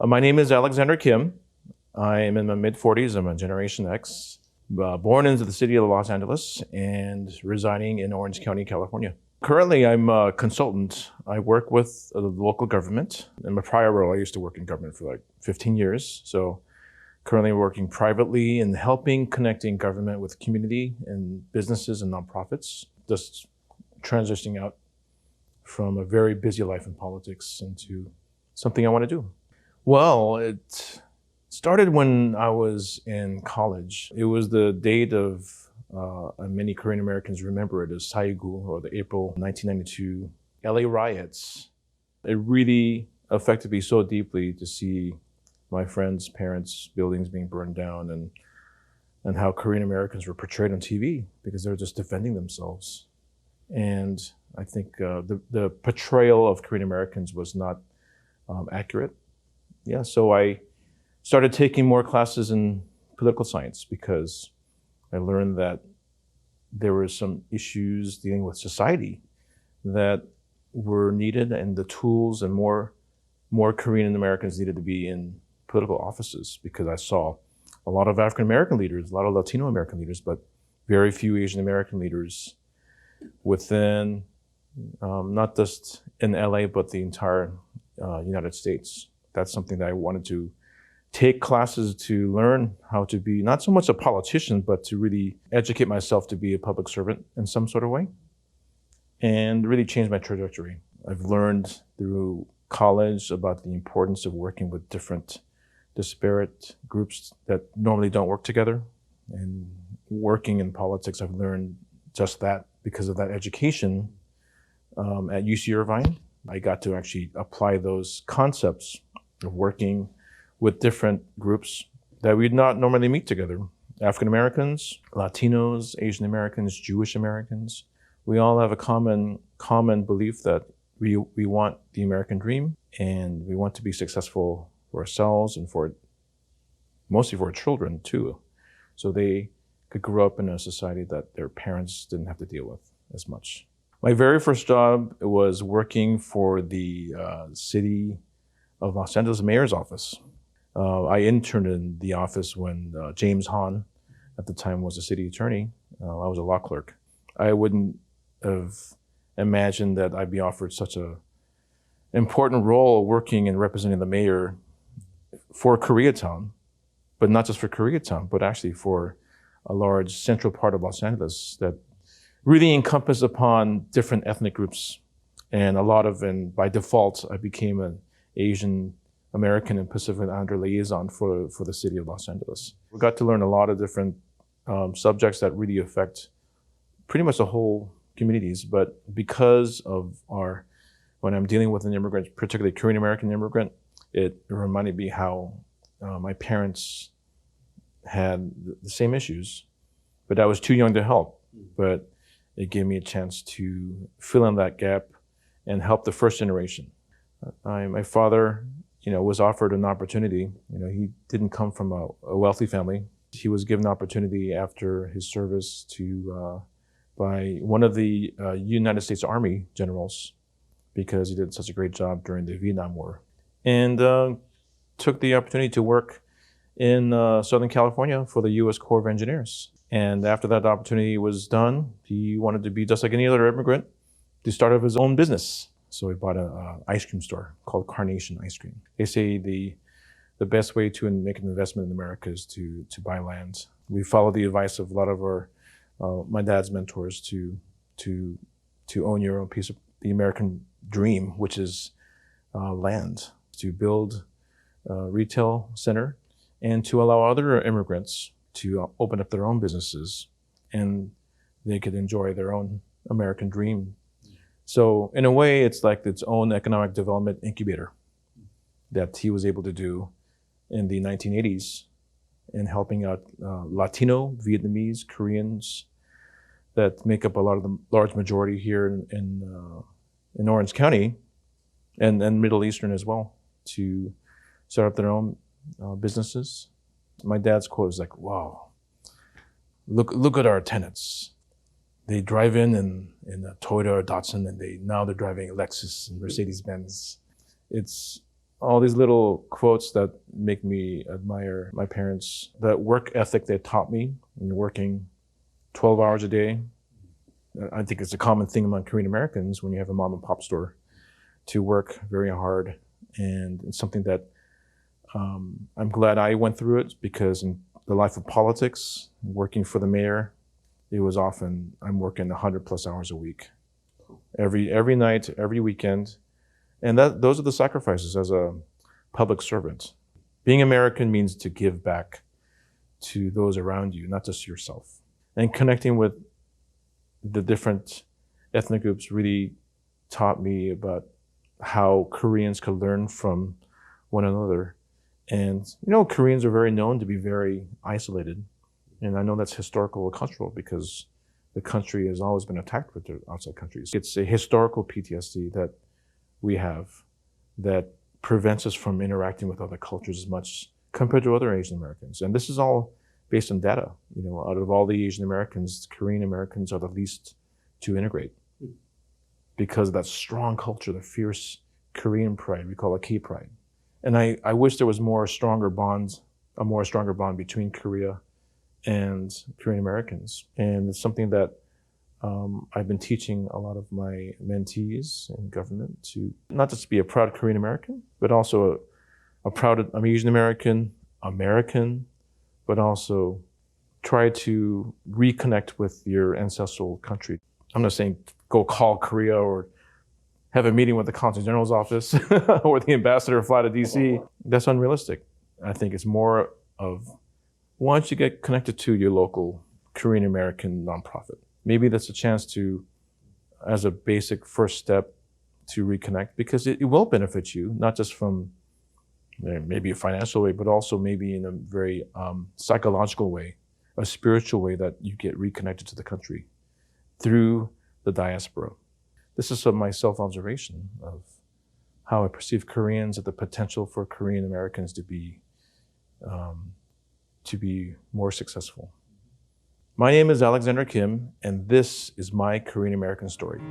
My name is Alexander Kim. I am in my mid-40s. I'm a Generation X, born into the city of Los Angeles and residing in Orange County, California. Currently, I'm a consultant. I work with the local government. In my prior role, I used to work in government for like 15 years. So currently working privately and helping connecting government with community and businesses and nonprofits. Just transitioning out from a very busy life in politics into something I want to do. Well, it started when I was in college. It was the date of, many Korean Americans remember it as Saigu, or the April 1992 LA riots. It really affected me so deeply to see my friends' parents' buildings being burned down and how Korean Americans were portrayed on TV because they were just defending themselves. And I think the portrayal of Korean Americans was not accurate. Yeah, so I started taking more classes in political science because I learned that there were some issues dealing with society that were needed, and the tools and more Korean Americans needed to be in political offices, because I saw a lot of African American leaders, a lot of Latino American leaders, but very few Asian American leaders within not just in LA, but the entire United States. That's something that I wanted to take classes to learn how to be not so much a politician, but to really educate myself to be a public servant in some sort of way, and really change my trajectory. I've learned through college about the importance of working with different disparate groups that normally don't work together. And working in politics, I've learned just that because of that education at UC Irvine. I got to actually apply those concepts of working with different groups that we'd not normally meet together. African Americans, Latinos, Asian Americans, Jewish Americans. We all have a common belief that we want the American dream, and we want to be successful for ourselves and mostly for our children too. So they could grow up in a society that their parents didn't have to deal with as much. My very first job was working for the city of Los Angeles mayor's office. I interned in the office when James Hahn, at the time, was the city attorney. I was a law clerk. I wouldn't have imagined that I'd be offered such an important role working and representing the mayor for Koreatown, but not just for Koreatown, but actually for a large central part of Los Angeles that really encompassed upon different ethnic groups. And by default, I became an Asian American and Pacific Islander liaison for the city of Los Angeles. We got to learn a lot of different subjects that really affect pretty much the whole communities. But because of when I'm dealing with an immigrant, particularly Korean American immigrant, it reminded me how my parents had the same issues, but I was too young to help. But it gave me a chance to fill in that gap and help the first generation. My father, was offered an opportunity. He didn't come from a wealthy family. He was given an opportunity after his service by one of the United States Army generals, because he did such a great job during the Vietnam War, and took the opportunity to work in Southern California for the U.S. Corps of Engineers. And after that opportunity was done, he wanted to be just like any other immigrant, to start up his own business. So he bought an ice cream store called Carnation Ice Cream. They say the best way to make an investment in America is to buy land. We followed the advice of a lot of my dad's mentors to own your own piece of the American dream, which is land, to build a retail center and to allow other immigrants to open up their own businesses, and they could enjoy their own American dream. So in a way, it's like its own economic development incubator that he was able to do in the 1980s in helping out Latino, Vietnamese, Koreans that make up a lot of the large majority here in Orange County, and Middle Eastern as well, to start up their own businesses. My dad's quote is like, "Wow, look at our tenants. They drive in a Toyota or Datsun, and now they're driving a Lexus and Mercedes-Benz." It's all these little quotes that make me admire my parents. That work ethic they taught me, and working 12 hours a day. I think it's a common thing among Korean Americans when you have a mom and pop store to work very hard. And it's something that I'm glad I went through it, because in the life of politics, working for the mayor, it was often I'm working 100+ hours a week, every night, every weekend. And those are the sacrifices as a public servant. Being American means to give back to those around you, not just yourself. And connecting with the different ethnic groups really taught me about how Koreans could learn from one another. And Koreans are very known to be very isolated. And I know that's historical or cultural, because the country has always been attacked with the outside countries. It's a historical PTSD that we have that prevents us from interacting with other cultures as much compared to other Asian Americans. And this is all based on data. Out of all the Asian Americans, Korean Americans are the least to integrate because of that strong culture, the fierce Korean pride. We call it K-pride. And I wish there was a more stronger bond between Korea and Korean Americans. And it's something that I've been teaching a lot of my mentees in government to not just be a proud Korean American, but also a proud Asian American, but also try to reconnect with your ancestral country. I'm not saying go call Korea or have a meeting with the Consul General's office or the ambassador fly to DC. That's unrealistic. I think it's more of, why don't you get connected to your local Korean American nonprofit? Maybe that's a chance to, as a basic first step, to reconnect, because it will benefit you, not just from maybe a financial way, but also maybe in a very psychological way, a spiritual way, that you get reconnected to the country through the diaspora. This is my self-observation of how I perceive Koreans and the potential for Korean Americans to be more successful. My name is Alexander Kim, and this is my Korean American story.